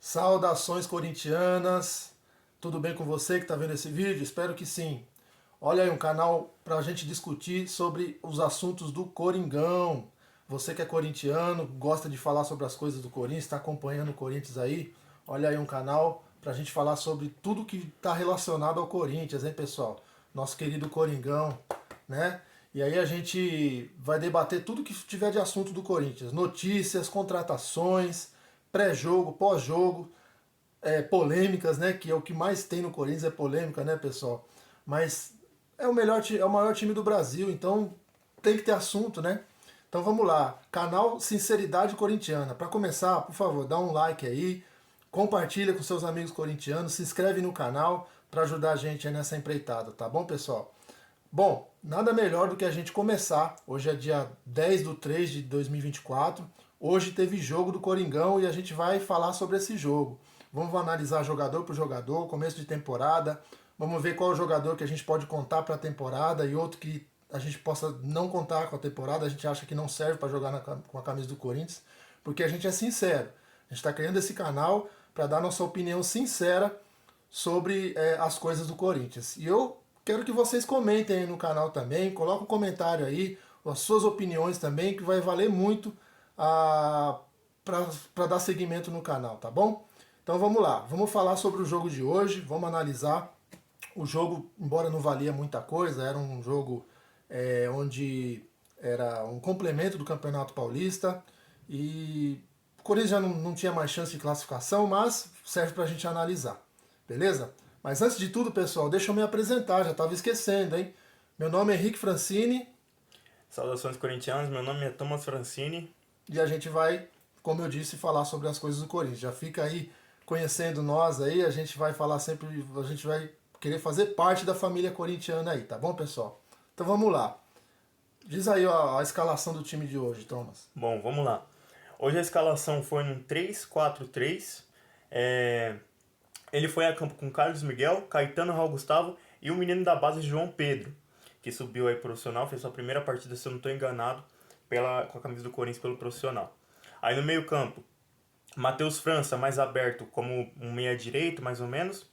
Saudações corintianas, tudo bem com você que está vendo esse vídeo? Espero que sim. Olha aí um canal para a gente discutir sobre os assuntos do Coringão. Você que é corintiano, gosta de falar sobre as coisas do Corinthians, está acompanhando o Corinthians aí, olha aí um canal para a gente falar sobre tudo que está relacionado ao Corinthians, hein, pessoal? Nosso querido Coringão, né? E aí a gente vai debater tudo que tiver de assunto do Corinthians, notícias, contratações, pré-jogo, pós-jogo, polêmicas, né? Que é o que mais tem no Corinthians, é polêmica, né, pessoal? Mas é o maior time do Brasil, então tem que ter assunto, né? Então vamos lá, canal Sinceridade Corintiana. Para começar, por favor, dá um like aí, compartilha com seus amigos corintianos, se inscreve no canal para ajudar a gente nessa empreitada, tá bom, pessoal? Bom, nada melhor do que a gente começar. Hoje é dia 10 de 3 de 2024. Hoje teve jogo do Coringão e a gente vai falar sobre esse jogo. Vamos analisar jogador por jogador, começo de temporada. Vamos ver qual jogador que a gente pode contar para a temporada e outro que a gente possa não contar com a temporada. A gente acha que não serve para jogar com a camisa do Corinthians, porque a gente é sincero. A gente está criando esse canal para dar nossa opinião sincera sobre as coisas do Corinthians. E eu quero que vocês comentem aí no canal também, coloquem um comentário aí, as suas opiniões também, que vai valer muito para dar seguimento no canal, tá bom? Então vamos lá, vamos falar sobre o jogo de hoje, vamos analisar. O jogo, embora não valia muita coisa, era um jogo onde era um complemento do Campeonato Paulista e o Corinthians já não tinha mais chance de classificação, mas serve para a gente analisar, beleza? Mas antes de tudo, pessoal, deixa eu me apresentar, já estava esquecendo, hein? Meu nome é Henrique Francini. Saudações corintianos, meu nome é Thomas Francini. E a gente vai, como eu disse, falar sobre as coisas do Corinthians. Já fica aí conhecendo nós aí, a gente vai falar sempre, a gente vai querer fazer parte da família corintiana aí, tá bom, pessoal? Então vamos lá. Diz aí a escalação do time de hoje, Thomas. Bom, vamos lá. Hoje a escalação foi num 3-4-3. Ele foi a campo com Carlos Miguel, Caetano, Raul Gustavo e o menino da base João Pedro, que subiu aí profissional, fez sua primeira partida, se eu não estou enganado, com a camisa do Corinthians pelo profissional. Aí no meio campo, Matheus França mais aberto como um meia direito, mais ou menos.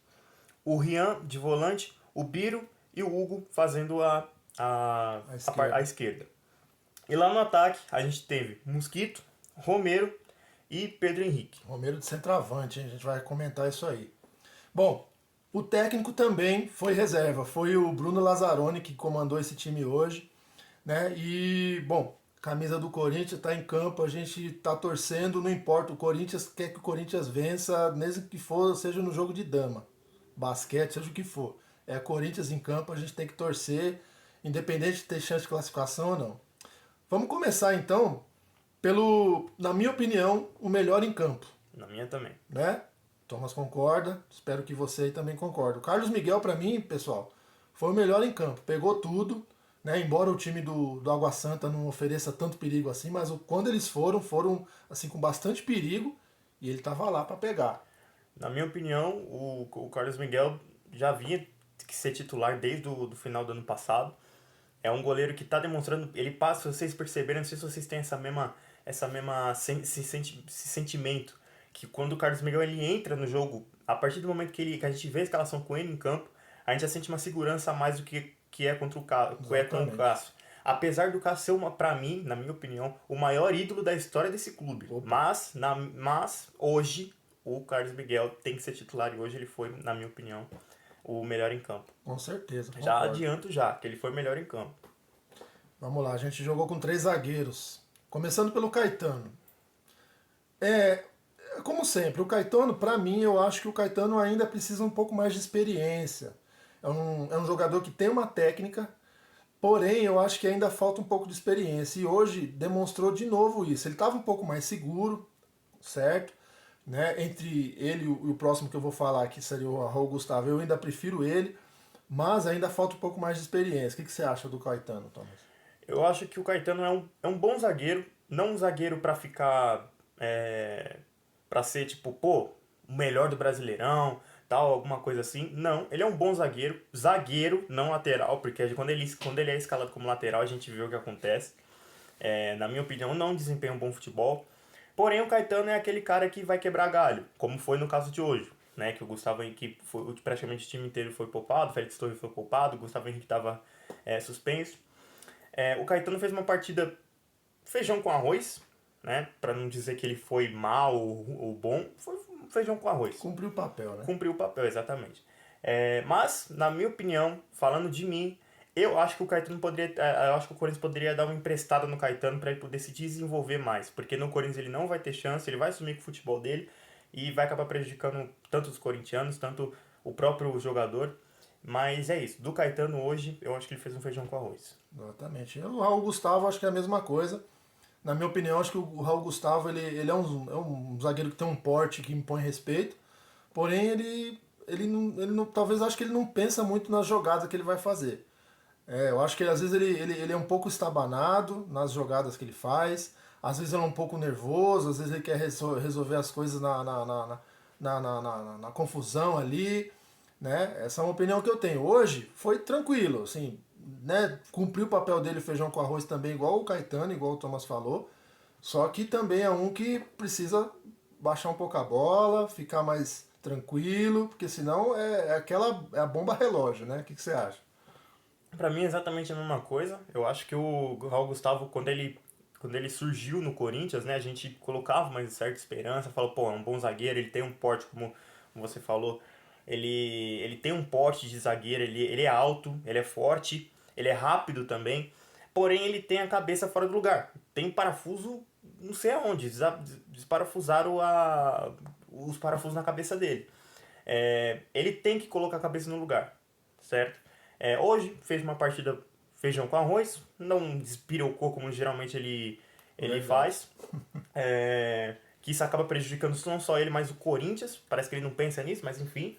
O Rian de volante, o Biro e o Hugo fazendo a esquerda. E lá no ataque a gente teve Mosquito, Romero e Pedro Henrique. Romero de centroavante, hein? A gente vai comentar isso aí. Bom, o técnico também foi reserva, foi o Bruno Lazzaroni que comandou esse time hoje, né? E, bom, camisa do Corinthians está em campo, a gente está torcendo, não importa, o Corinthians quer que o Corinthians vença, mesmo que for, seja no jogo de dama, basquete, seja o que for. É Corinthians em campo, a gente tem que torcer, independente de ter chance de classificação ou não. Vamos começar então pelo, na minha opinião, o melhor em campo, Na minha também. né? Thomas concorda, espero que você aí também concorde. O Carlos Miguel, para mim, pessoal, foi o melhor em campo, pegou tudo, né? Embora o time do Água Santa não ofereça tanto perigo assim, mas quando eles foram assim com bastante perigo e ele tava lá para pegar. Na minha opinião, o Carlos Miguel já vinha que ser titular desde o do final do ano passado. É um goleiro que está demonstrando, ele passa, se vocês perceberem, não sei se vocês têm esse sentimento, que quando o Carlos Miguel ele entra no jogo, a partir do momento que a gente vê a escalação com ele em campo, a gente já sente uma segurança a mais do que é contra com o Exatamente. Cássio. Apesar do Cássio ser, pra mim, na minha opinião, o maior ídolo da história desse clube. Opa. Mas hoje, o Carlos Miguel tem que ser titular e hoje ele foi, na minha opinião, o melhor em campo. Com certeza, Já concordo. adianto já, que ele foi o melhor em campo. Vamos lá, a gente jogou com 3 zagueiros. Começando pelo Caetano. Como sempre, o Caetano, para mim, eu acho que o Caetano ainda precisa um pouco mais de experiência. É um jogador que tem uma técnica, porém eu acho que ainda falta um pouco de experiência. E hoje demonstrou de novo isso. Ele estava um pouco mais seguro, certo? Né? Entre ele e o próximo que eu vou falar, que seria o Raul Gustavo, eu ainda prefiro ele, mas ainda falta um pouco mais de experiência. O que você acha do Caetano, Thomas? Eu acho que o Caetano é um bom zagueiro, não um zagueiro pra ficar. Pra ser tipo, pô, o melhor do Brasileirão, tal, alguma coisa assim. Não, ele é um bom zagueiro, não lateral, porque quando ele é escalado como lateral a gente vê o que acontece. Na minha opinião, não desempenha um bom futebol. Porém, o Caetano é aquele cara que vai quebrar galho, como foi no caso de hoje, né? Que o Gustavo Henrique, praticamente o time inteiro foi poupado, o Félix Torres foi poupado, o Gustavo Henrique estava suspenso. O Caetano fez uma partida feijão com arroz, né? Para não dizer que ele foi mal ou bom, foi feijão com arroz. Cumpriu o papel, né? Cumpriu o papel, exatamente. Mas, na minha opinião, falando de mim, eu acho que o Caetano poderia. Eu acho que o Corinthians poderia dar uma emprestada no Caetano para ele poder se desenvolver mais. Porque no Corinthians ele não vai ter chance, ele vai sumir com o futebol dele e vai acabar prejudicando tanto os corintianos, tanto o próprio jogador. Mas é isso. Do Caetano hoje, eu acho que ele fez um feijão com arroz. Exatamente. O Raul Gustavo acho que é a mesma coisa. Na minha opinião, acho que o Raul Gustavo ele é um zagueiro que tem um porte que impõe respeito. Porém, ele não, talvez acho que ele não pensa muito nas jogadas que ele vai fazer. Eu acho que às vezes ele é um pouco estabanado nas jogadas que ele faz, às vezes ele é um pouco nervoso, às vezes ele quer resolver as coisas na confusão ali, né? Essa é uma opinião que eu tenho. Hoje foi tranquilo, assim, né? Cumpriu o papel dele feijão com arroz também, igual o Caetano, igual o Thomas falou, só que também é um que precisa baixar um pouco a bola, ficar mais tranquilo, porque senão é a bomba relógio, né? O que você acha? Pra mim é exatamente a mesma coisa. Eu acho que o Raul Gustavo, quando ele surgiu no Corinthians, né, a gente colocava uma certa esperança, falou, pô, é um bom zagueiro, ele tem um porte, como você falou, ele tem um porte de zagueiro, ele é alto, ele é forte, ele é rápido também, porém ele tem a cabeça fora do lugar. Tem parafuso, não sei aonde, desparafusaram os parafusos na cabeça dele. Ele tem que colocar a cabeça no lugar, certo? Hoje fez uma partida feijão com arroz, não despirocou como geralmente ele faz. Que isso acaba prejudicando não só ele, mas o Corinthians. Parece que ele não pensa nisso, mas enfim.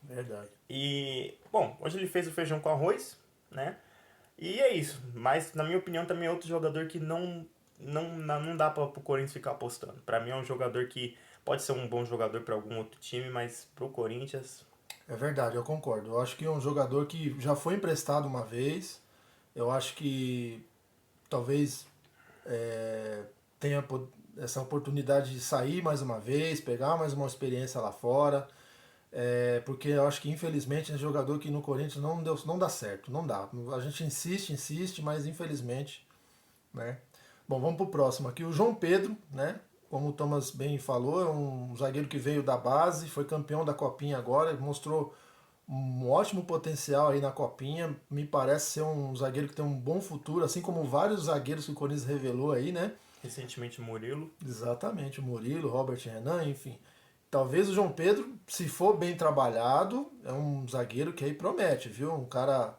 Verdade. E, bom, hoje ele fez o feijão com arroz, né? E é isso. Mas, na minha opinião, também é outro jogador que não dá para o Corinthians ficar apostando. Para mim é um jogador que pode ser um bom jogador para algum outro time, mas pro Corinthians... É verdade, eu concordo. Eu acho que é um jogador que já foi emprestado uma vez. Eu acho que talvez tenha essa oportunidade de sair mais uma vez, pegar mais uma experiência lá fora. Porque eu acho que infelizmente é um jogador que no Corinthians não dá certo, não dá. A gente insiste, mas infelizmente, né? Bom, vamos pro próximo aqui. O João Pedro, né? Como o Thomas bem falou, é um zagueiro que veio da base, foi campeão da Copinha agora, mostrou um ótimo potencial aí na Copinha. Me parece ser um zagueiro que tem um bom futuro, assim como vários zagueiros que o Corinthians revelou aí, né? Recentemente o Murilo. Exatamente, o Murilo, Robert Renan, enfim. Talvez o João Pedro, se for bem trabalhado, é um zagueiro que aí promete, viu? Um cara,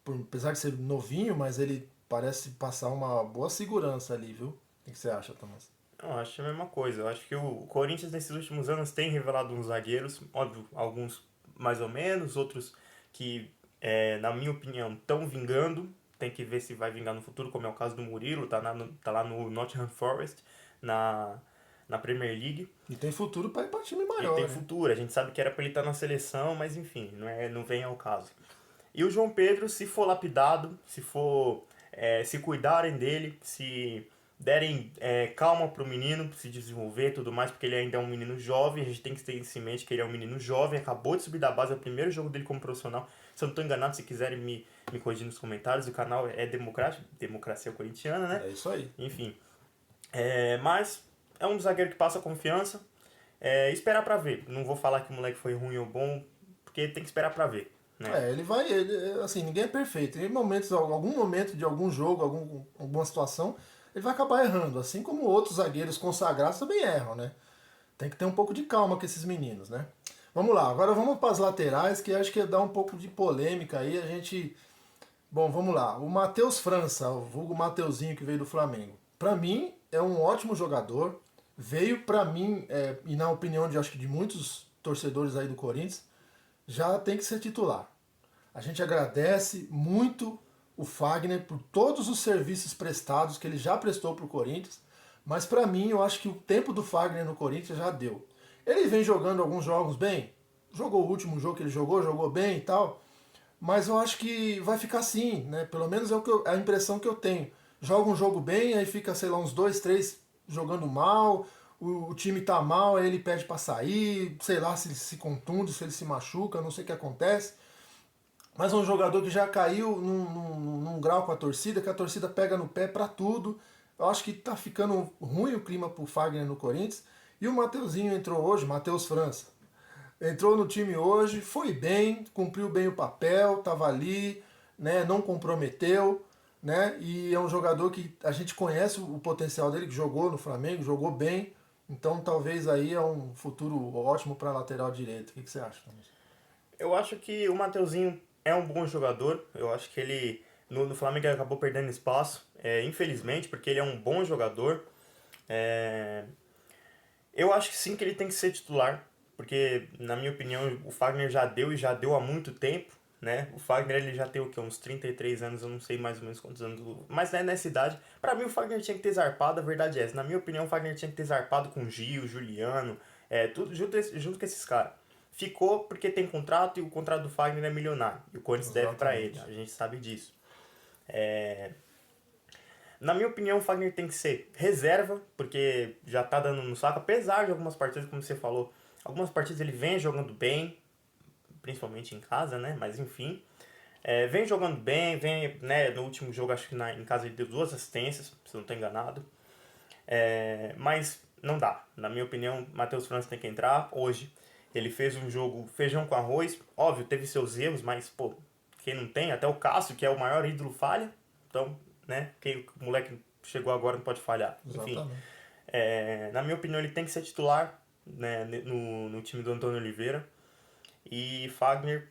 apesar de ser novinho, mas ele parece passar uma boa segurança ali, viu? O que você acha, Thomas? Eu acho a mesma coisa. Eu acho que o Corinthians nesses últimos anos tem revelado uns zagueiros, óbvio, alguns mais ou menos, outros que, na minha opinião, estão vingando. Tem que ver se vai vingar no futuro, como é o caso do Murilo, tá lá no Nottingham Forest, na Premier League. E tem futuro para ir para time maior. E tem né? futuro, a gente sabe que era para ele estar na seleção, mas enfim, não vem ao caso. E o João Pedro, se for lapidado, se cuidarem dele, se derem calma pro menino se desenvolver e tudo mais, porque ele ainda é um menino jovem, a gente tem que ter isso em mente que ele é um menino jovem, acabou de subir da base, é o primeiro jogo dele como profissional. Se eu não estou enganado, se quiserem me corrigir nos comentários, o canal é democrático, democracia corintiana, né? É isso aí. Enfim. Mas é um zagueiro que passa confiança. Esperar pra ver. Não vou falar que o moleque foi ruim ou bom, porque tem que esperar pra ver. Né? Assim, ninguém é perfeito. Em algum momento de algum jogo, alguma situação, ele vai acabar errando, assim como outros zagueiros consagrados também erram, né? Tem que ter um pouco de calma com esses meninos, né? Vamos lá, agora vamos para as laterais, que acho que dá um pouco de polêmica aí, Bom, vamos lá. O Matheus França, o vulgo Mateuzinho que veio do Flamengo. Para mim, é um ótimo jogador. Veio para mim, e na opinião acho que de muitos torcedores aí do Corinthians, já tem que ser titular. A gente agradece muito o Fagner por todos os serviços prestados que ele já prestou para o Corinthians, mas para mim eu acho que o tempo do Fagner no Corinthians já deu. Ele vem jogando alguns jogos bem, jogou o último jogo que ele jogou bem e tal, mas eu acho que vai ficar assim, né? Pelo menos é a impressão que eu tenho. joga um jogo bem, aí fica, sei lá, uns 2, 3 jogando mal, o time tá mal, aí ele pede pra sair, sei lá se ele se contunde, se ele se machuca, não sei o que acontece. Mas é um jogador que já caiu num grau com a torcida, que a torcida pega no pé pra tudo. Eu acho que tá ficando ruim o clima pro Fagner no Corinthians. E o Mateuzinho entrou hoje, Matheus França. Entrou no time hoje, foi bem, cumpriu bem o papel, tava ali, né, não comprometeu, né? E é um jogador que a gente conhece o potencial dele, que jogou no Flamengo, jogou bem. Então talvez aí é um futuro ótimo para lateral direito. O que você acha, Thomas? Eu acho que o Mateuzinho é um bom jogador. Eu acho que ele no Flamengo ele acabou perdendo espaço, infelizmente, porque ele é um bom jogador. É, eu acho que sim que ele tem que ser titular, porque na minha opinião o Fagner já deu e já deu há muito tempo, né? O Fagner ele já tem o quê? Uns 33 anos, eu não sei mais ou menos quantos anos, mas né, nessa idade, pra mim o Fagner tinha que ter zarpado, a verdade é essa. Na minha opinião o Fagner tinha que ter zarpado com Gil, Juliano, tudo junto com esses caras. Ficou porque tem contrato e o contrato do Fagner é milionário. E o Corinthians deve pra ele, Exatamente. a gente sabe disso. Na minha opinião, o Fagner tem que ser reserva, porque já tá dando no saco, apesar de algumas partidas, como você falou, algumas partidas ele vem jogando bem, principalmente em casa, né? Mas enfim. Vem jogando bem, vem, né, no último jogo, acho que em casa ele deu 2 assistências, se não estou enganado. Mas não dá. Na minha opinião, Matheus França tem que entrar. Hoje ele fez um jogo feijão com arroz. Óbvio, teve seus erros, mas, pô, quem não tem, até o Cássio, que é o maior ídolo, falha. Então, né, quem, o moleque chegou agora não pode falhar. Enfim, Exatamente. na minha opinião, ele tem que ser titular, né, no time do Antônio Oliveira. E Fagner,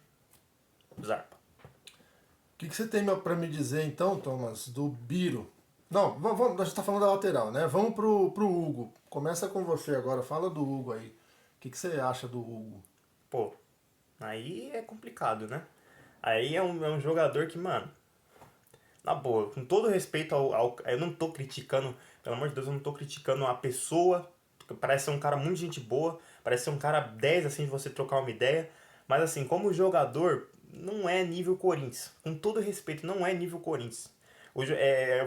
zarpa. O que você tem para me dizer então, Thomas, do Biro? Não, vamos, a gente está falando da lateral, né? Vamos pro Hugo. Começa com você agora, fala do Hugo aí. O que você acha do Hugo? Pô, aí é complicado, né? Aí é um jogador que, mano, na boa, com todo respeito eu não tô criticando, pelo amor de Deus, eu não tô criticando a pessoa, porque parece ser um cara muito gente boa, parece ser um cara 10 assim, de você trocar uma ideia, mas assim, como jogador, não é nível Corinthians. Com todo respeito, não é nível Corinthians.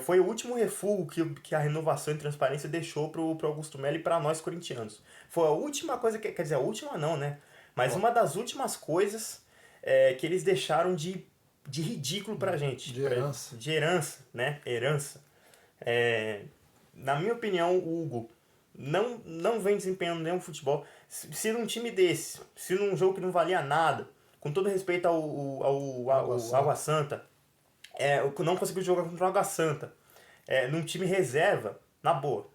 Foi o último refúgio que a renovação e transparência deixou pro Augusto Melo e pra nós corintianos. Foi a última coisa que. Quer dizer, a última não, né? Mas Ó, uma das últimas coisas que eles deixaram de ridículo pra gente. de herança. De herança, né? Herança. É, na minha opinião, o Hugo não vem desempenhando nenhum futebol. Se num time desse, se num jogo que não valia nada, com todo respeito Água ao Água Santa. Santa, não conseguiu jogar contra o Água Santa, num time reserva, na boa,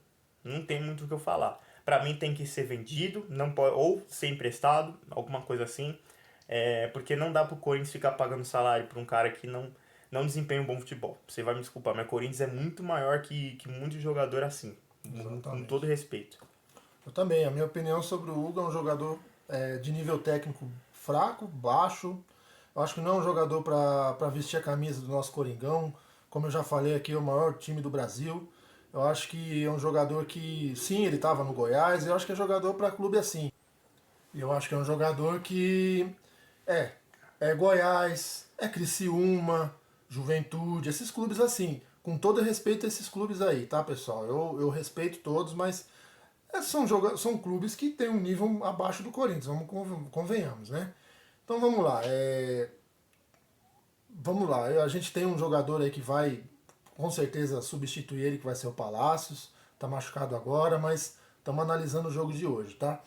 não tem muito o que eu falar. Pra mim tem que ser vendido, não pode, ou ser emprestado, alguma coisa assim, porque não dá pro Corinthians ficar pagando salário pra um cara que não desempenha um bom futebol. Você vai me desculpar, mas o Corinthians é muito maior que muito jogador assim, com todo Exatamente. respeito. Eu também, a minha opinião sobre o Hugo é um jogador de nível técnico fraco, baixo. Eu acho que não é um jogador para vestir a camisa do nosso Coringão. Como eu já falei aqui, é o maior time do Brasil. Eu acho que é um jogador que, sim, ele estava no Goiás. Eu acho que é jogador para clube assim. E eu acho que é um jogador que é, é Goiás, é Criciúma, Juventude, esses clubes assim. Com todo respeito a esses clubes aí, tá, pessoal? Eu respeito todos, mas são clubes que têm um nível abaixo do Corinthians, convenhamos, né? Então vamos lá. A gente tem um jogador aí que vai com certeza substituir ele, que vai ser o Palácios. Tá machucado agora, mas estamos analisando o jogo de hoje, tá?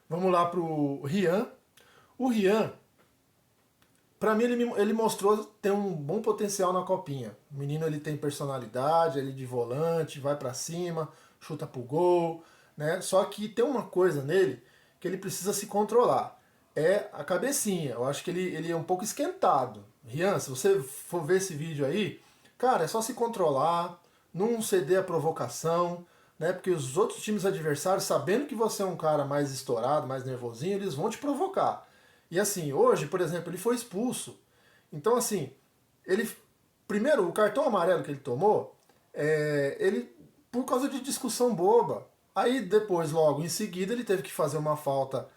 Vamos lá pro Rian. O Rian, pra mim, ele mostrou ter um bom potencial na copinha. O menino ele tem personalidade, ele de volante, vai pra cima, chuta pro gol, né? Só que tem uma coisa nele que ele precisa se controlar. É a cabecinha. Eu acho que ele é um pouco esquentado. Rian, se você for ver esse vídeo aí, cara, é só se controlar, não ceder a provocação, né? Porque os outros times adversários, sabendo que você é um cara mais estourado, mais nervosinho, eles vão te provocar. E assim, hoje, por exemplo, ele foi expulso. Então, assim, ele. Primeiro, o cartão amarelo que ele tomou, ele. Por causa de discussão boba. Aí depois, logo em seguida, ele teve que fazer uma falta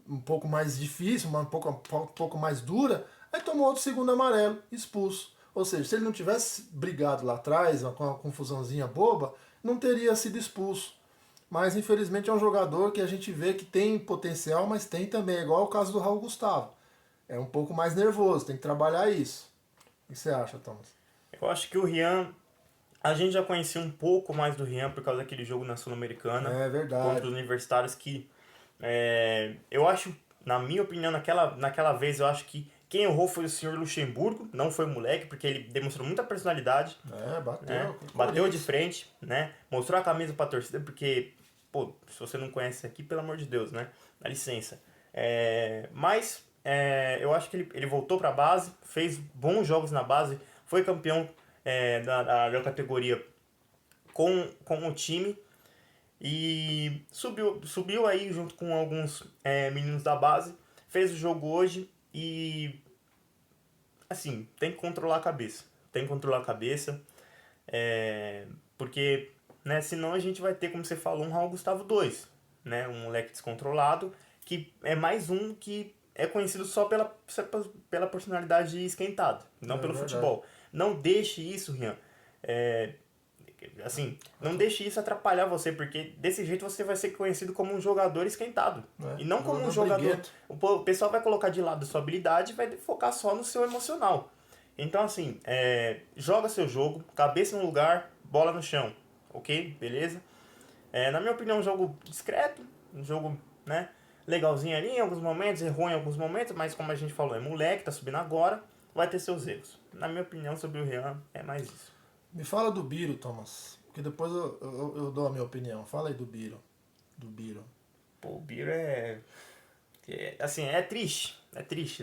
um pouco mais difícil, um pouco mais dura. Aí tomou outro segundo amarelo, expulso. Ou seja, se ele não tivesse brigado lá atrás, com uma confusãozinha boba, não teria sido expulso. Mas infelizmente é um jogador que a gente vê que tem potencial, mas tem também, igual o caso do Raul Gustavo. É um pouco mais nervoso, tem que trabalhar isso. O que você acha, Thomas? Eu acho que o Rian, a gente já conhecia um pouco mais do Rian por causa daquele jogo na Sul-Americana É verdade. contra os universitários que eu acho, na minha opinião, naquela vez, eu acho que quem errou foi o senhor Luxemburgo, não foi o moleque, porque ele demonstrou muita personalidade. Bateu. Né? Bateu de frente, né? Mostrou a camisa pra torcida, porque, pô, se você não conhece aqui, pelo amor de Deus, né? Dá licença. Mas eu acho que ele voltou pra base, fez bons jogos na base, foi campeão da categoria com o time e subiu aí junto com alguns meninos da base, fez o jogo hoje e, assim, tem que controlar a cabeça. Tem que controlar a cabeça, porque, né, senão a gente vai ter, como você falou, um Raul Gustavo 2, né, um moleque descontrolado, que é mais um que é conhecido só pela personalidade esquentada, não pelo verdade. futebol. Não deixe isso, Rian. Assim, não deixe isso atrapalhar você, porque desse jeito você vai ser conhecido como um jogador esquentado. E não como um jogador. Briguento. O pessoal vai colocar de lado a sua habilidade e vai focar só no seu emocional. Então, assim, joga seu jogo, cabeça no lugar, bola no chão. Ok? Beleza? Na minha opinião, um jogo discreto, um jogo, né, legalzinho ali em alguns momentos, errou em alguns momentos, mas como a gente falou, é moleque, tá subindo agora, vai ter seus erros. Na minha opinião, sobre o Rian, é mais isso. Me fala do Biro, Thomas, porque depois eu dou a minha opinião. Fala aí do Biro. Do Biro. Pô, o Biro assim, é triste,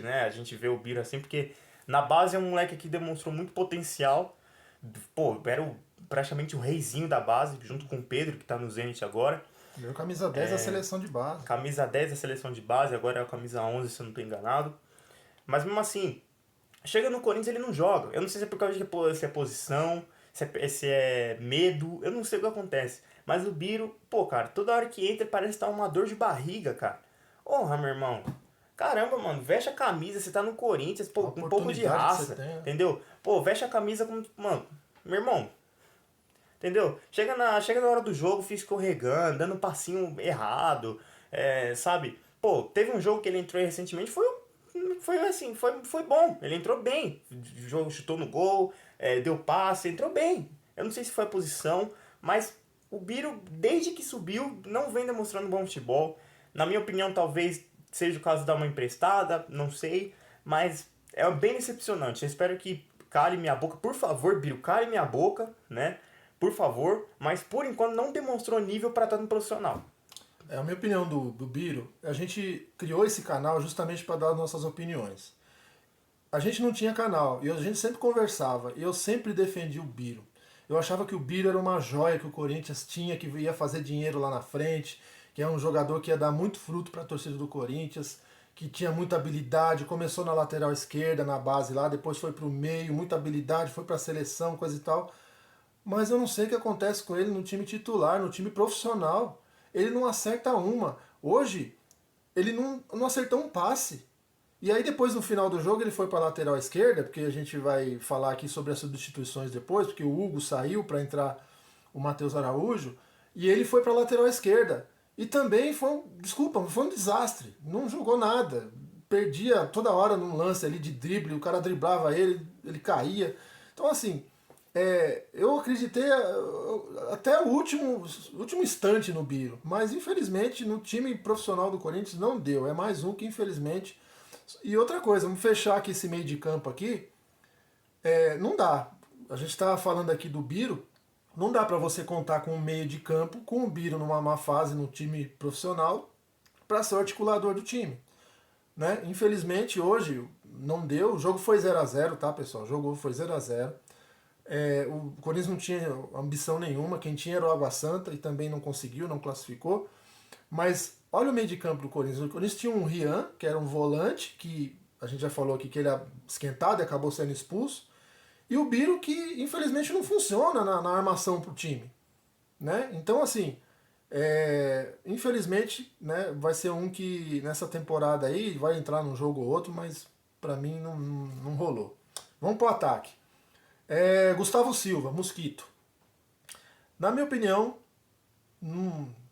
né? A gente vê o Biro assim, porque na base é um moleque que demonstrou muito potencial. Pô, era praticamente o reizinho da base, junto com o Pedro, que tá no Zenit agora. Meu camisa 10 da seleção de base. Camisa 10 da seleção de base, agora é a camisa 11, se eu não tô enganado. Mas mesmo assim, chega no Corinthians ele não joga. Eu não sei se é por causa de se é posição, se é medo, eu não sei o que acontece. Mas o Biro, pô, cara, toda hora que entra parece estar uma dor de barriga, cara. Porra, meu irmão. Caramba, mano, veste a camisa, você tá no Corinthians, pô, com um pouco de raça, entendeu? Pô, veste a camisa como, mano, meu irmão, entendeu? Chega na hora do jogo, fica escorregando, dando um passinho errado, sabe? Pô, teve um jogo que ele entrou recentemente, foi bom, ele entrou bem, o jogo chutou no gol, deu passe, entrou bem. Eu não sei se foi a posição, mas o Biro, desde que subiu, não vem demonstrando bom futebol. Na minha opinião, talvez seja o caso de dar uma emprestada, não sei, mas é bem decepcionante. Eu espero que cale minha boca, por favor, Biro, cale minha boca, né? Por favor, mas por enquanto não demonstrou nível para estar no profissional. A minha opinião do Biro, a gente criou esse canal justamente para dar nossas opiniões. A gente não tinha canal e a gente sempre conversava e eu sempre defendi o Biro. Eu achava que o Biro era uma joia que o Corinthians tinha, que ia fazer dinheiro lá na frente, que é um jogador que ia dar muito fruto para a torcida do Corinthians, que tinha muita habilidade, começou na lateral esquerda, na base lá, depois foi para o meio, muita habilidade, foi para a seleção, coisa e tal. Mas eu não sei o que acontece com ele no time titular, no time profissional. Ele não acerta uma. Hoje, ele não acertou um passe. E aí depois no final do jogo ele foi para a lateral esquerda, porque a gente vai falar aqui sobre as substituições depois, porque o Hugo saiu para entrar o Matheus Araújo, e ele foi para a lateral esquerda. E também foi um desastre. Não jogou nada. Perdia toda hora num lance ali de drible, o cara driblava ele caía. Então assim, eu acreditei até o último instante no Biro, mas infelizmente no time profissional do Corinthians não deu. É mais um que infelizmente. E outra coisa, vamos fechar aqui esse meio de campo aqui. Não dá. A gente está falando aqui do Biro. Não dá para você contar com um meio de campo com o Biro numa má fase no time profissional para ser o articulador do time. Né? Infelizmente hoje não deu. O jogo foi 0-0, tá, pessoal? O jogo foi 0-0. O Corinthians não tinha ambição nenhuma. Quem tinha era o Água Santa e também não conseguiu, não classificou. Mas olha o meio de campo do Corinthians. O Corinthians tinha um Rian, que era um volante, que a gente já falou aqui que ele era esquentado e acabou sendo expulso. E o Biro, que infelizmente não funciona na armação pro time. Né? Então, assim, infelizmente, né, vai ser um que nessa temporada aí vai entrar num jogo ou outro, mas pra mim não rolou. Vamos pro ataque. Gustavo Silva, Mosquito. Na minha opinião,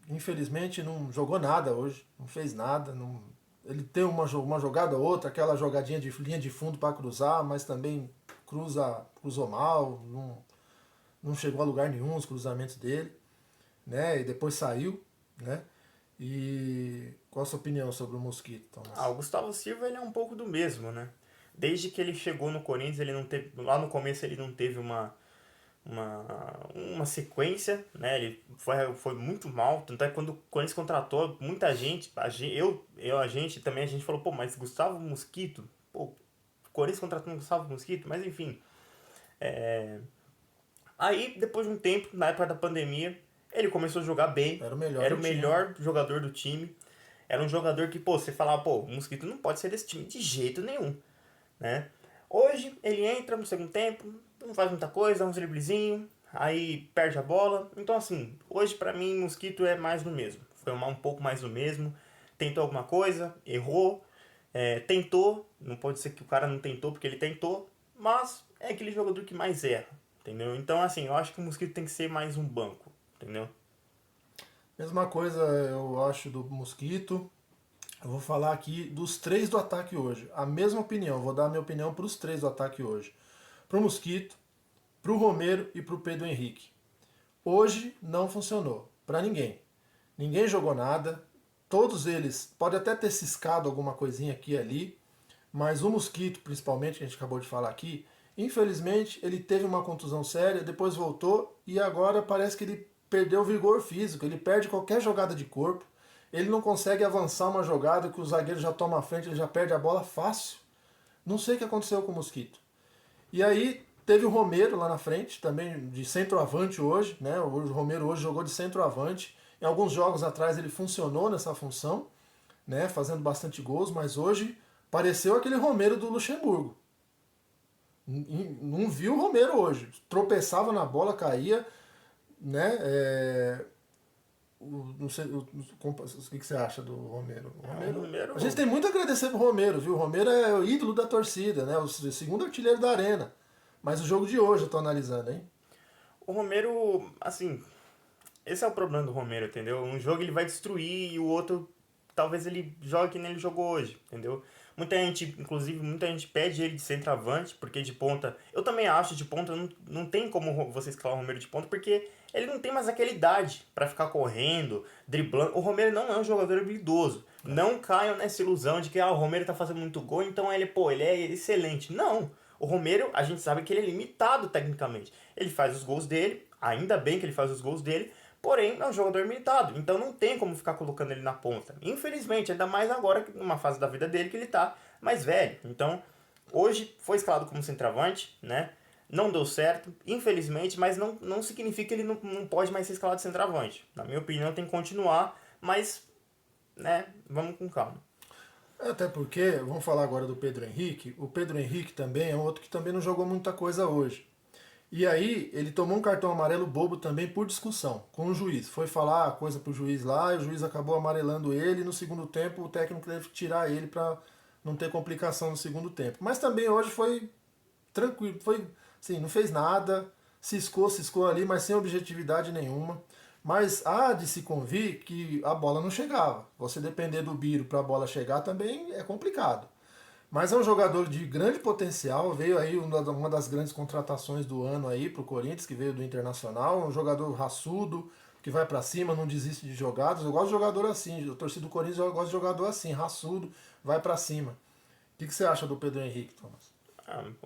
infelizmente não jogou nada hoje, não fez nada. Ele tem uma jogada ou outra, aquela jogadinha de linha de fundo para cruzar, mas também cruzou mal, não chegou a lugar nenhum os cruzamentos dele, né? E depois saiu, né? E qual a sua opinião sobre o Mosquito, Thomas? O Gustavo Silva ele é um pouco do mesmo, né? Desde que ele chegou no Corinthians, ele não teve, lá no começo ele não teve uma, uma sequência, né? Ele foi muito mal, tanto é que quando o Corinthians contratou muita gente, a gente também, a gente falou, pô, mas Gustavo Mosquito, pô, o Corinthians contratou um Gustavo Mosquito, mas enfim. Aí, depois de um tempo, na época da pandemia, ele começou a jogar bem, Era o melhor era do o time. melhor jogador do time, era um jogador que, pô, você falava, pô, o Mosquito não pode ser desse time de jeito nenhum, né? Hoje, ele entra no segundo tempo, não faz muita coisa, dá uns driblezinhos, aí perde a bola. Então, assim, hoje pra mim, Mosquito é mais do mesmo. Foi um pouco mais do mesmo. Tentou alguma coisa, errou, tentou, não pode ser que o cara não tentou porque ele tentou, mas é aquele jogador que mais erra, entendeu? Então, assim, eu acho que o Mosquito tem que ser mais um banco, entendeu? Mesma coisa eu acho do Mosquito. Eu vou falar aqui dos três do ataque hoje. A mesma opinião, vou dar a minha opinião para os três do ataque hoje. Para o Mosquito, para o Romero e para o Pedro Henrique. Hoje não funcionou para ninguém. Ninguém jogou nada. Todos eles podem até ter ciscado alguma coisinha aqui e ali, mas o Mosquito, principalmente, que a gente acabou de falar aqui, infelizmente ele teve uma contusão séria, depois voltou e agora parece que ele perdeu o vigor físico. Ele perde qualquer jogada de corpo. Ele não consegue avançar uma jogada que o zagueiro já toma a frente, ele já perde a bola fácil. Não sei o que aconteceu com o Mosquito. E aí teve o Romero lá na frente, também de centroavante hoje, né? O Romero hoje jogou de centroavante. Em alguns jogos atrás ele funcionou nessa função, né? Fazendo bastante gols, mas hoje pareceu aquele Romero do Luxemburgo. Não viu o Romero hoje. Tropeçava na bola, caía, né? Não sei, o que você acha do Romero? O Romero, A gente tem muito a agradecer pro Romero, viu? O Romero é o ídolo da torcida, né? O segundo artilheiro da arena. Mas o jogo de hoje eu tô analisando, hein? o Romero, assim, esse é o problema do Romero, entendeu? Um jogo ele vai destruir e o outro talvez ele jogue que nem ele jogou hoje, entendeu? Muita gente, inclusive, muita gente pede ele de centroavante, porque de ponta. Eu também acho de ponta, não tem como você escalar o Romero de ponta, porque ele não tem mais aquela idade pra ficar correndo, driblando. O Romero não é um jogador habilidoso. Não caiam nessa ilusão de que o Romero tá fazendo muito gol, então ele é excelente. Não. O Romero, a gente sabe que ele é limitado tecnicamente. Ele faz os gols dele, ainda bem que ele faz os gols dele, porém é um jogador limitado, então não tem como ficar colocando ele na ponta. Infelizmente, ainda mais agora, numa fase da vida dele que ele tá mais velho. Então, hoje foi escalado como centroavante, né? Não deu certo, infelizmente, mas não significa que ele não pode mais ser escalado de centroavante. Na minha opinião, tem que continuar, mas, né, vamos com calma. Até porque, vamos falar agora do Pedro Henrique. O Pedro Henrique também é outro que também não jogou muita coisa hoje. E aí, ele tomou um cartão amarelo bobo também por discussão com o juiz. Foi falar a coisa pro juiz lá, e o juiz acabou amarelando ele. E no segundo tempo, o técnico teve que tirar ele para não ter complicação no segundo tempo. Mas também hoje foi tranquilo, foi assim, não fez nada, ciscou ali, mas sem objetividade nenhuma. Mas há de se convir que a bola não chegava. Você depender do Biro para a bola chegar também é complicado. Mas é um jogador de grande potencial, veio aí uma das grandes contratações do ano aí pro Corinthians, que veio do Internacional, um jogador raçudo, que vai para cima, não desiste de jogadas. Eu gosto de jogador assim, a torcida do Corinthians eu gosto de jogador assim, raçudo, vai para cima. O que você acha do Pedro Henrique, Thomas?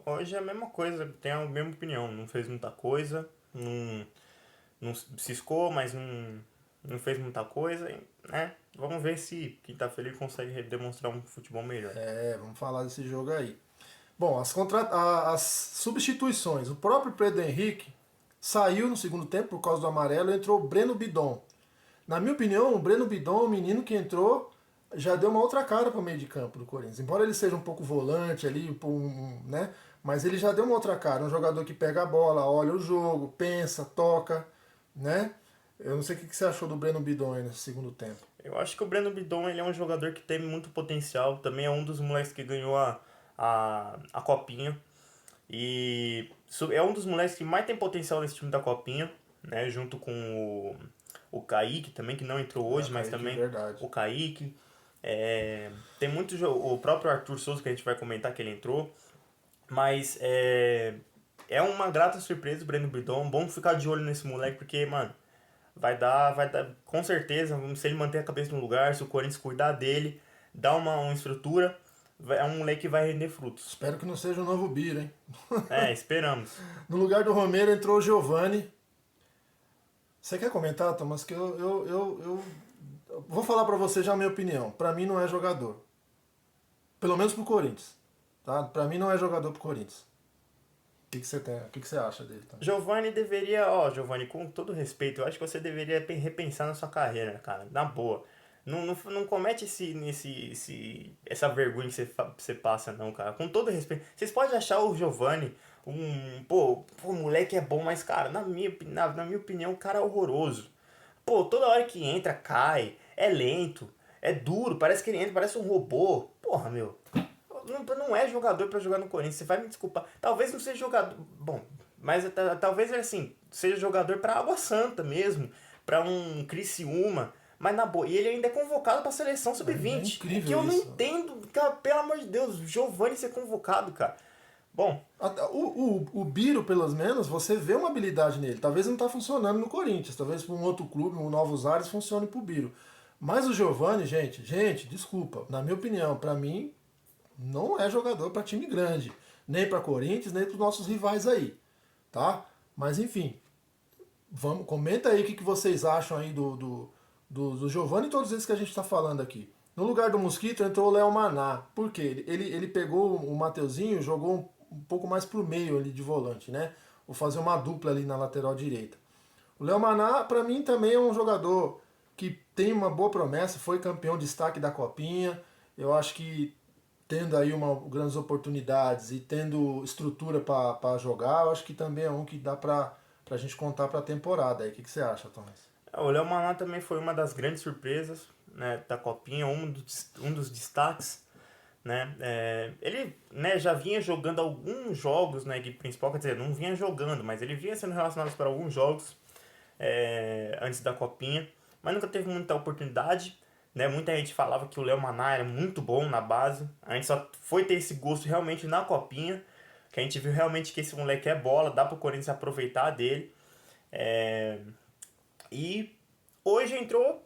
Hoje é a mesma coisa, tem a mesma opinião. Não fez muita coisa, não ciscou, mas não fez muita coisa, né? Vamos ver se quinta-feira ele consegue demonstrar um futebol melhor. Vamos falar desse jogo aí. Bom, as substituições. O próprio Pedro Henrique saiu no segundo tempo por causa do amarelo, entrou o Breno Bidon. Na minha opinião, o Breno Bidon, o menino que entrou, já deu uma outra cara para o meio de campo do Corinthians. Embora ele seja um pouco volante ali, né? Mas ele já deu uma outra cara. Um jogador que pega a bola, olha o jogo, pensa, toca, né? Eu não sei o que você achou do Breno Bidon aí nesse segundo tempo. Eu acho que o Breno Bidon ele é um jogador que tem muito potencial. Também é um dos moleques que ganhou a copinha. E é um dos moleques que mais tem potencial nesse time da Copinha, né? Junto com o Kaique também, que não entrou hoje, mas Kaique, também verdade. o Kaique. Tem muito o próprio Arthur Souza, que a gente vai comentar que ele entrou. Mas é uma grata surpresa o Breno Bridon. Bom ficar de olho nesse moleque, porque, mano, vai dar, com certeza, se ele manter a cabeça no lugar, se o Corinthians cuidar dele, dar uma estrutura, é um moleque que vai render frutos. Espero que não seja o novo Biro, hein? Esperamos. No lugar do Romero entrou o Giovani. Você quer comentar, Thomas? Que eu vou falar pra você já a minha opinião. Pra mim não é jogador. Pelo menos pro Corinthians. Tá? Pra mim não é jogador pro Corinthians. O que você tem? O que você acha dele também? Giovani deveria, Giovani, com todo respeito, eu acho que você deveria repensar na sua carreira, cara, na boa. Não comete essa vergonha que você passa, não, cara. Com todo respeito. Vocês podem achar o Giovani o moleque é bom, mas, cara, na minha opinião, o cara é horroroso. Pô, toda hora que entra, cai, é lento, é duro, parece que ele entra, parece um robô. Porra, meu. Não é jogador pra jogar no Corinthians, você vai me desculpar. Talvez não seja jogador. Bom, mas talvez assim, seja jogador pra Água Santa mesmo, pra um Criciúma. Mas na boa, e ele ainda é convocado pra seleção É sub-20. O que incrível eu não isso. entendo, cara, pelo amor de Deus, Giovani ser convocado, cara. Bom, O Biro, pelo menos, você vê uma habilidade nele. Talvez não tá funcionando no Corinthians. Talvez para um outro clube, um Novos Ares, funcione pro Biro. Mas o Giovani, gente, desculpa. Na minha opinião, pra mim, não é jogador pra time grande. Nem pra Corinthians, nem pros nossos rivais aí. Tá? Mas enfim, comenta aí o que vocês acham aí do Giovani e todos esses que a gente está falando aqui. No lugar do Mosquito entrou o Léo Maná. Por quê? Ele pegou o Mateuzinho, jogou um pouco mais pro meio ali de volante, né? Vou fazer uma dupla ali na lateral direita. O Léo Maná, para mim, também é um jogador que tem uma boa promessa, foi campeão de destaque da Copinha. Eu acho que tendo aí grandes oportunidades e tendo estrutura para jogar, eu acho que também é um que dá pra gente contar pra temporada. Aí, o que você acha, Thomas? o Léo Maná também foi uma das grandes surpresas, né, da Copinha, um dos destaques. Né? Ele, né, já vinha jogando alguns jogos na equipe principal, quer dizer, não vinha jogando, mas ele vinha sendo relacionado para alguns jogos antes da Copinha, mas nunca teve muita oportunidade. Né? Muita gente falava que o Léo Maná era muito bom na base, a gente só foi ter esse gosto realmente na Copinha, que a gente viu realmente que esse moleque é bola, dá pro Corinthians aproveitar dele. E hoje entrou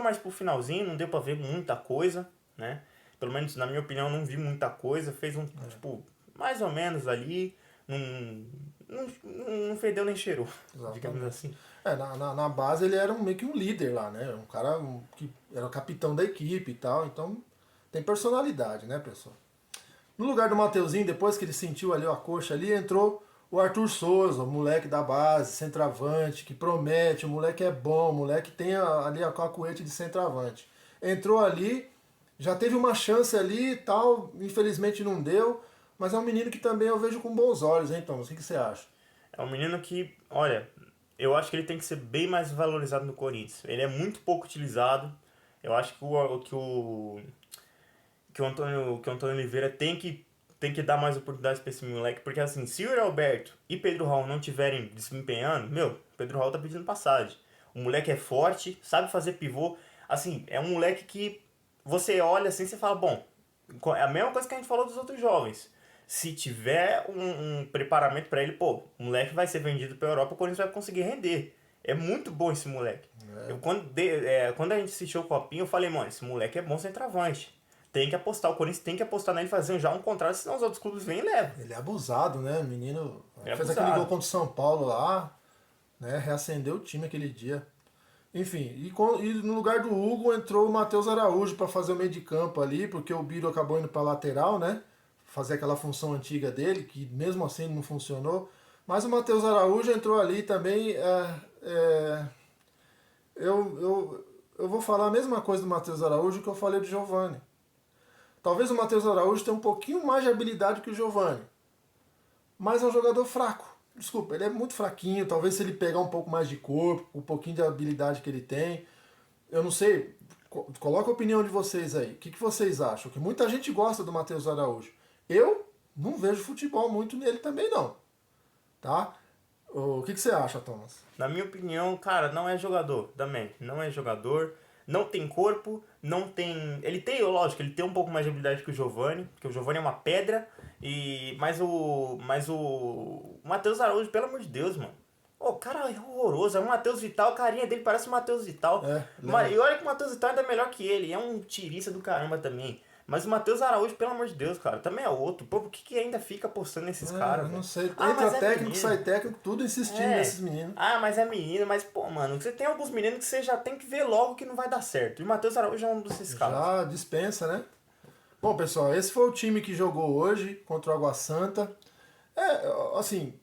mais pro finalzinho, não deu pra ver muita coisa, né? Pelo menos na minha opinião não vi muita coisa, fez tipo, mais ou menos ali, não fedeu nem cheirou, digamos Exatamente. assim. Na base ele era meio que um líder lá, né? Um cara que era o capitão da equipe e tal, então tem personalidade, né, pessoal? No lugar do Mateuzinho, depois que ele sentiu ali a coxa ali, entrou o Arthur Souza, o moleque da base, centroavante, que promete, o moleque é bom, o moleque tem ali a cacuete de centroavante. Entrou ali, já teve uma chance ali e tal, infelizmente não deu, mas é um menino que também eu vejo com bons olhos, hein, Thomas? O que você acha? É um menino que, olha, eu acho que ele tem que ser bem mais valorizado no Corinthians. Ele é muito pouco utilizado. Eu acho que o Antônio Oliveira tem que dar mais oportunidades para esse moleque, porque assim, se o Alberto e Pedro Raul não tiverem desempenhando, Pedro Raul tá pedindo passagem. O moleque é forte, sabe fazer pivô. Assim, é um moleque que você olha assim e você fala, bom, é a mesma coisa que a gente falou dos outros jovens. Se tiver um preparamento para ele, o moleque vai ser vendido pra Europa, o Corinthians vai conseguir render. É muito bom esse moleque. Quando a gente assistiu o Copinha, eu falei, mano, esse moleque é bom centroavante. Tem que apostar, o Corinthians tem que apostar nele, fazer já um contrato, senão os outros clubes vêm e levam. Ele é abusado, né? O menino É fez aquele gol abusado. contra o São Paulo lá, né? Reacendeu o time aquele dia. Enfim, e no lugar do Hugo entrou o Matheus Araújo para fazer o meio de campo ali, porque o Biro acabou indo para lateral, né? Fazer aquela função antiga dele, que mesmo assim não funcionou. Mas o Matheus Araújo entrou ali também. Eu vou falar a mesma coisa do Matheus Araújo que eu falei do Giovani. Talvez o Matheus Araújo tenha um pouquinho mais de habilidade que o Giovani, mas é um jogador fraco. Desculpa, ele é muito fraquinho. Talvez se ele pegar um pouco mais de corpo, um pouquinho de habilidade que ele tem, eu não sei. Coloca a opinião de vocês aí. O que vocês acham? Que muita gente gosta do Matheus Araújo. Eu não vejo futebol muito nele também não, tá? O que você acha, Thomas? Na minha opinião, cara, não é jogador também. Não é jogador. Não tem corpo, não tem. Ele tem, lógico, ele tem um pouco mais de habilidade que o Giovani, porque o Giovani é uma pedra. Mas o Matheus Araújo, pelo amor de Deus, mano. Ô, o cara é horroroso. É o Matheus Vital, a carinha dele parece o Matheus Vital. Lembra? E olha que o Matheus Vital ainda é melhor que ele. É um tirista do caramba também. Mas o Matheus Araújo, pelo amor de Deus, cara, também é outro. Pô, por que ainda fica apostando nesses caras, Eu não velho? sei. Ah, Entra mas é técnico, menino. sai técnico, tudo insistindo nesses meninos. Ah, mas é menino, mas pô, mano, você tem alguns meninos que você já tem que ver logo que não vai dar certo. E o Matheus Araújo é um desses caras. Já dispensa, né? Bom, pessoal, esse foi o time que jogou hoje contra o Água Santa. Assim,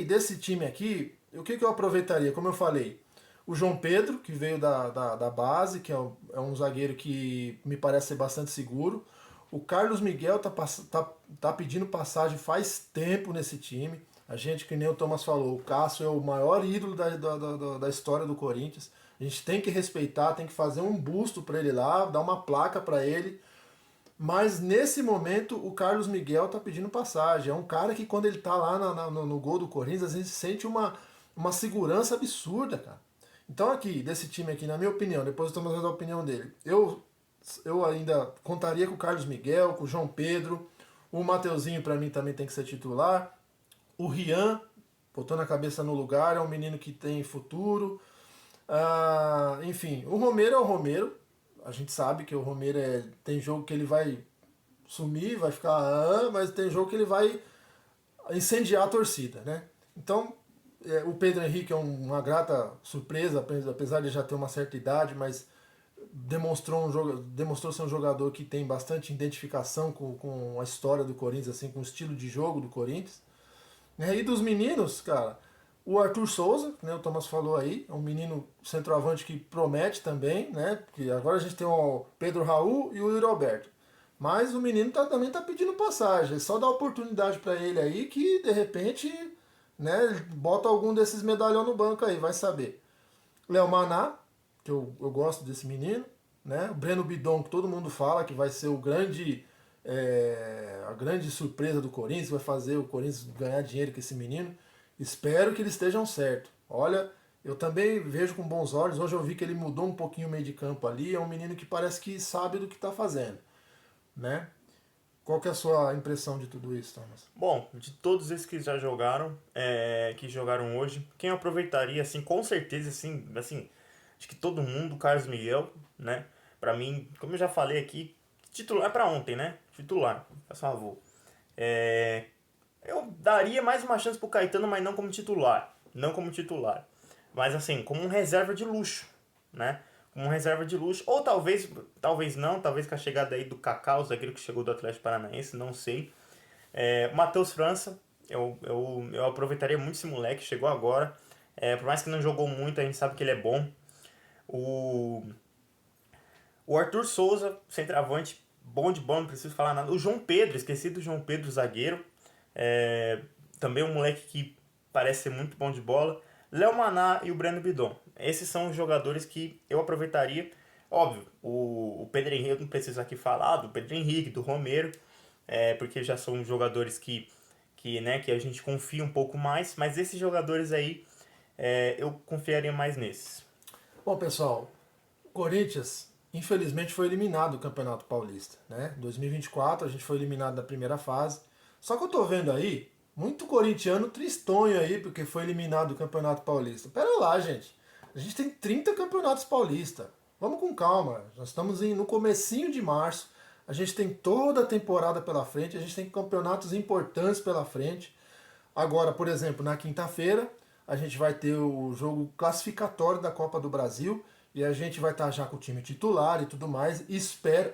desse time aqui, o que eu aproveitaria? Como eu falei, o João Pedro, que veio da base, que é um zagueiro que me parece ser bastante seguro. O Carlos Miguel tá pedindo passagem faz tempo nesse time. A gente, que nem o Thomas falou, o Cássio é o maior ídolo da história do Corinthians. A gente tem que respeitar, tem que fazer um busto para ele lá, dar uma placa para ele. Mas nesse momento o Carlos Miguel tá pedindo passagem. É um cara que quando ele tá lá no gol do Corinthians, a gente sente uma segurança absurda, cara. Então aqui, desse time aqui, na minha opinião, depois estamos dando a opinião dele, eu ainda contaria com o Carlos Miguel, com o João Pedro, o Mateuzinho para mim também tem que ser titular, o Rian, botando a cabeça no lugar, é um menino que tem futuro. Enfim, o Romero é o Romero, a gente sabe que o Romero tem jogo que ele vai sumir, vai ficar, mas tem jogo que ele vai incendiar a torcida, né? Então, o Pedro Henrique é uma grata surpresa, apesar de já ter uma certa idade, mas demonstrou ser um jogador que tem bastante identificação com a história do Corinthians, assim, com o estilo de jogo do Corinthians. E dos meninos, cara, o Arthur Souza, né, o Thomas falou aí, é um menino centroavante que promete também, né? Porque agora a gente tem o Pedro Raul e o Yuri Alberto. Mas o menino também tá pedindo passagem. É só dar oportunidade para ele aí que, de repente, né, bota algum desses medalhão no banco aí, vai saber. Léo Maná, que eu gosto desse menino, né? O Breno Bidon, que todo mundo fala que vai ser a grande surpresa do Corinthians, vai fazer o Corinthians ganhar dinheiro com esse menino. Espero que eles estejam certos. Olha, eu também vejo com bons olhos. Hoje eu vi que ele mudou um pouquinho o meio de campo ali. É um menino que parece que sabe do que está fazendo, né? Qual que é a sua impressão de tudo isso, Thomas? Bom, de todos esses que já jogaram, que jogaram hoje, quem eu aproveitaria, assim, com certeza, assim, acho que todo mundo, Carlos Miguel, né? Pra mim, como eu já falei aqui, titular é pra ontem, né? Titular, faz favor. Eu daria mais uma chance pro Caetano, mas não como titular. Não como titular. Mas assim, como um reserva de luxo, né? Como um reserva de luxo. Ou talvez não, talvez com a chegada aí do Kaká, o zagueiro que chegou do Atlético Paranaense, não sei. Matheus França, eu aproveitaria muito esse moleque, chegou agora. Por mais que não jogou muito, a gente sabe que ele é bom. O Arthur Souza, centroavante, bom de bola, não preciso falar nada. O João Pedro, esqueci do João Pedro, zagueiro. Também um moleque que parece ser muito bom de bola. Léo Maná e o Breno Bidon. Esses são os jogadores que eu aproveitaria. Óbvio, o Pedro Henrique, eu não preciso aqui falar do Pedro Henrique, do Romero, porque já são jogadores que a gente confia um pouco mais, mas esses jogadores aí eu confiaria mais nesses. Bom, pessoal, o Corinthians infelizmente foi eliminado do Campeonato Paulista, né? Em 2024 a gente foi eliminado da primeira fase. Só que eu tô vendo aí muito corintiano tristonho aí porque foi eliminado do Campeonato Paulista. Pera lá, gente. A gente tem 30 campeonatos paulistas. Vamos com calma. Nós estamos no comecinho de março. A gente tem toda a temporada pela frente. A gente tem campeonatos importantes pela frente. Agora, por exemplo, na quinta-feira, a gente vai ter o jogo classificatório da Copa do Brasil. E a gente vai estar já com o time titular e tudo mais.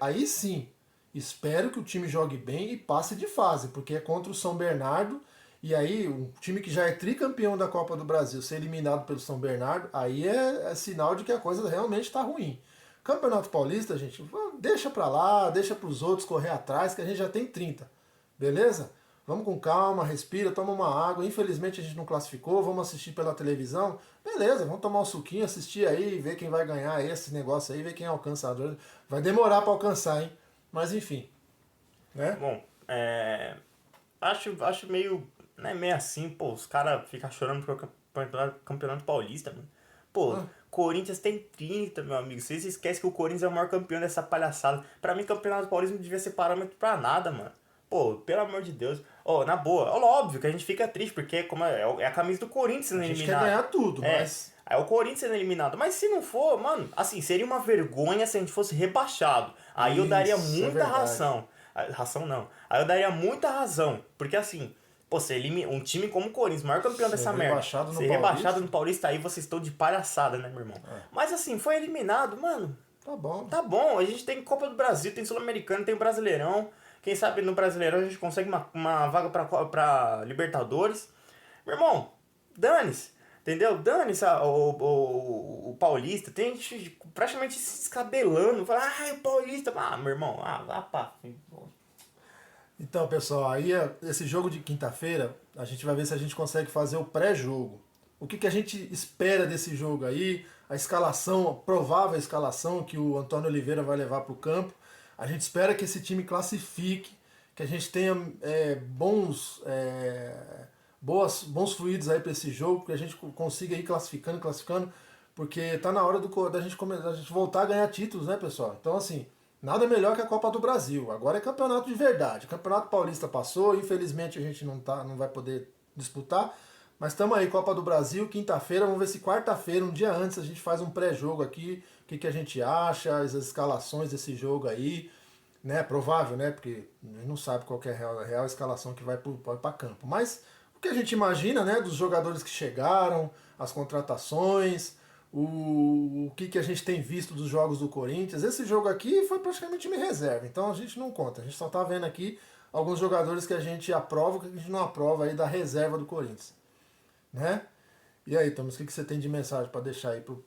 Aí sim, espero que o time jogue bem e passe de fase, porque é contra o São Bernardo. E aí, um time que já é tricampeão da Copa do Brasil ser eliminado pelo São Bernardo, aí é sinal de que a coisa realmente está ruim. Campeonato Paulista, gente, deixa pra lá, deixa pros outros correr atrás, que a gente já tem 30. Beleza? Vamos com calma, respira, toma uma água. Infelizmente a gente não classificou, vamos assistir pela televisão. Beleza, vamos tomar um suquinho, assistir aí, ver quem vai ganhar esse negócio aí, ver quem alcança. Vai demorar para alcançar, hein? Mas enfim. Né? Bom, acho meio, né, meio assim, pô, os caras ficam chorando pro campeonato paulista, mano. Pô, Ah, Corinthians tem 30, meu amigo. Vocês esquecem que o Corinthians é o maior campeão dessa palhaçada. Pra mim, campeonato paulista não devia ser parâmetro pra nada, mano. Pô, pelo amor de Deus. Ó, na boa, ó, óbvio que a gente fica triste, porque é a camisa do Corinthians a sendo gente quer eliminada. ganhar tudo, É, mas é o Corinthians sendo eliminado. Mas se não for, mano, assim, seria uma vergonha se a gente fosse rebaixado. Aí eu daria isso é muita verdade. razão. Ração não. Aí eu daria muita razão. Porque assim, pô, você elimina um time como o Corinthians, maior campeão Ser dessa merda. rebaixado no Ser rebaixado Paulista, no Paulista, aí vocês estão de palhaçada, né, meu irmão? Mas assim, foi eliminado, mano. tá bom. Tá bom, a gente tem Copa do Brasil, tem Sul-Americano, tem Brasileirão. Quem sabe no Brasileirão a gente consegue uma vaga pra Libertadores. Meu irmão, dane-se. Entendeu? Dane-se o Paulista. Tem gente praticamente se descabelando. Fala, o Paulista. Ah, meu irmão, vá pá. Então, pessoal, aí esse jogo de quinta-feira, a gente vai ver se a gente consegue fazer o pré-jogo. O que a gente espera desse jogo aí, a escalação, a provável escalação que o Antônio Oliveira vai levar para o campo. A gente espera que esse time classifique, que a gente tenha bons fluidos aí para esse jogo, que a gente consiga ir classificando, porque tá na hora da gente voltar a ganhar títulos, né, pessoal? Então, assim, nada melhor que a Copa do Brasil. Agora é campeonato de verdade. O Campeonato Paulista passou, infelizmente a gente não vai poder disputar. Mas estamos aí, Copa do Brasil, quinta-feira. Vamos ver se quarta-feira, um dia antes, a gente faz um pré-jogo aqui. O que a gente acha, as escalações desse jogo aí. Né? Provável, né? Porque a gente não sabe qual que é a real escalação que vai para campo. Mas o que a gente imagina, né? Dos jogadores que chegaram, as contratações, o que a gente tem visto dos jogos do Corinthians. Esse jogo aqui foi praticamente time reserva, então a gente não conta. A gente só tá vendo aqui alguns jogadores que a gente aprova, que a gente não aprova aí da reserva do Corinthians, né? E aí, Thomas, o que você tem de mensagem para deixar aí pro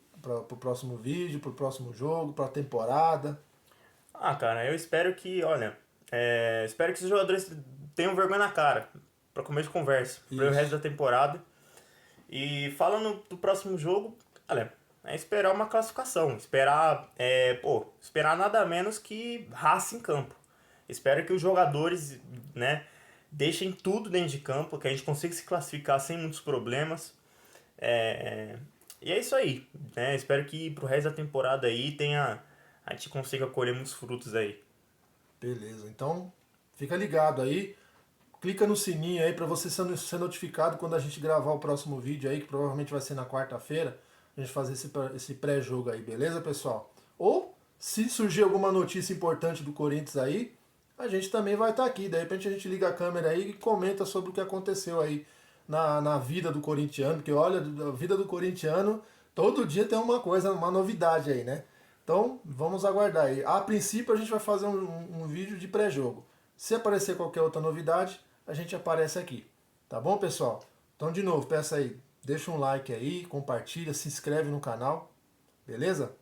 próximo vídeo, pro próximo jogo, pra temporada? Ah, cara, eu espero que, olha, espero que os jogadores tenham vergonha na cara pra começo de conversa, para o resto Isso. da temporada. E falando do próximo jogo, olha, é esperar uma classificação, esperar nada menos que raça em campo. Espero que os jogadores, né, deixem tudo dentro de campo, que a gente consiga se classificar sem muitos problemas. E é isso aí, né? Espero que pro resto da temporada aí a gente consiga colher muitos frutos aí. Beleza, então fica ligado aí. Clica no sininho aí para você ser notificado quando a gente gravar o próximo vídeo aí, que provavelmente vai ser na quarta-feira, a gente fazer esse pré-jogo aí, beleza, pessoal? Ou, se surgir alguma notícia importante do Corinthians aí, a gente também vai estar aqui. De repente a gente liga a câmera aí e comenta sobre o que aconteceu aí na vida do corintiano, porque olha, a vida do corintiano, todo dia tem uma coisa, uma novidade aí, né? Então, vamos aguardar aí. A princípio, a gente vai fazer um vídeo de pré-jogo. Se aparecer qualquer outra novidade, a gente aparece aqui. Tá bom, pessoal? Então, de novo, peça aí, deixa um like aí, compartilha, se inscreve no canal, beleza?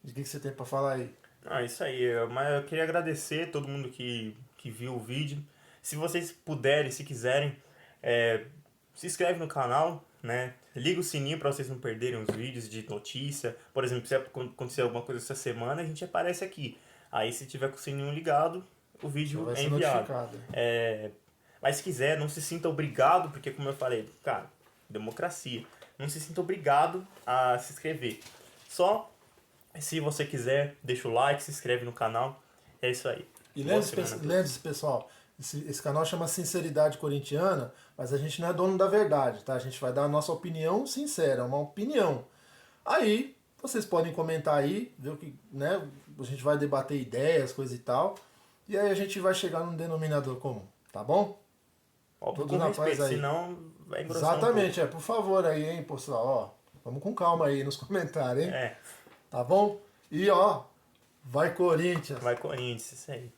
E o que você tem para falar aí? Isso aí. Mas eu queria agradecer todo mundo que viu o vídeo. Se vocês puderem, se quiserem, se inscreve no canal, né? Liga o sininho para vocês não perderem os vídeos de notícia. Por exemplo, se acontecer alguma coisa essa semana, a gente aparece aqui. Aí se tiver com o sininho ligado, o Já vídeo vai é ser enviado. notificado. Mas se quiser, não se sinta obrigado, porque como eu falei, cara, democracia. Não se sinta obrigado a se inscrever. Só se você quiser, deixa o like, se inscreve no canal. É isso aí. E Boa semana a todos. lembre-se, pessoal, esse canal chama Sinceridade Corintiana, mas a gente não é dono da verdade, tá? A gente vai dar a nossa opinião sincera, uma opinião. Aí, vocês podem comentar aí, ver o que, né? A gente vai debater ideias, coisa e tal. E aí a gente vai chegar num denominador comum, tá bom? Óbvio, Todos com na paz respeito, aí. senão vai engrossar um Exatamente, pouco. por favor aí, hein, pessoal, ó. Vamos com calma aí nos comentários, hein? É, Tá bom? E ó, vai Corinthians! vai Corinthians, isso aí.